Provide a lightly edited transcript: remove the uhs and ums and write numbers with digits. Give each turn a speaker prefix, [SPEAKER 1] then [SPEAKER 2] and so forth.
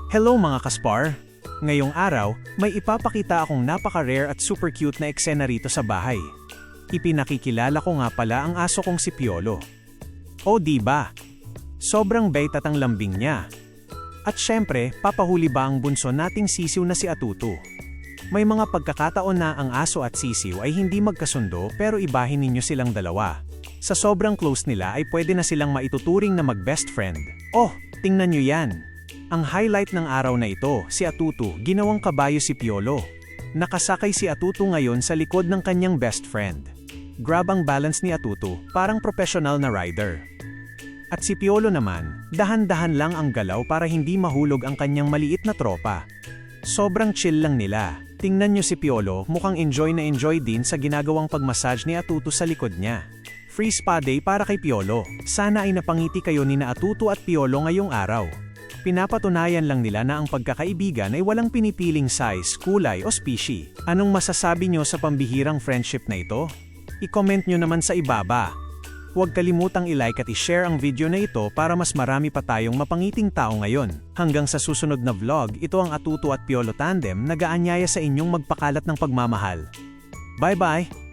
[SPEAKER 1] Hello mga kaspar! Ngayong araw, may ipapakita akong napaka-rare at super cute na eksena rito sa bahay. Ipinakikilala ko nga pala ang aso kong si Piolo. O diba? Sobrang bait at ang lambing niya. At syempre, papahuli ba ang bunso nating sisiw na si Atutu? May mga pagkakataon na ang aso at sisiw ay hindi magkasundo pero ibahin ninyo silang dalawa. Sa sobrang close nila ay pwede na silang maituturing na mag-best friend. Oh, tingnan nyo yan! Ang highlight ng araw na ito, si Atutu, ginawang kabayo si Piolo. Nakasakay si Atutu ngayon sa likod ng kanyang best friend. Grab ang balance ni Atutu, parang professional na rider. At si Piolo naman, dahan-dahan lang ang galaw para hindi mahulog ang kanyang maliit na tropa. Sobrang chill lang nila. Tingnan nyo si Piolo, mukhang enjoy na enjoy din sa ginagawang pagmassage ni Atutu sa likod niya. Free spa day para kay Piolo. Sana ay napangiti kayo ni na Atutu at Piolo ngayong araw. Pinapatunayan lang nila na ang pagkakaibigan ay walang pinipiling size, kulay o species. Anong masasabi nyo sa pambihirang friendship na ito? I-comment nyo naman sa ibaba. Huwag kalimutang i-like at i-share ang video na ito para mas marami pa tayong mapangiting tao ngayon. Hanggang sa susunod na vlog, ito ang Atutu at Piolo Tandem nag-aanyaya sa inyong magpakalat ng pagmamahal. Bye-bye!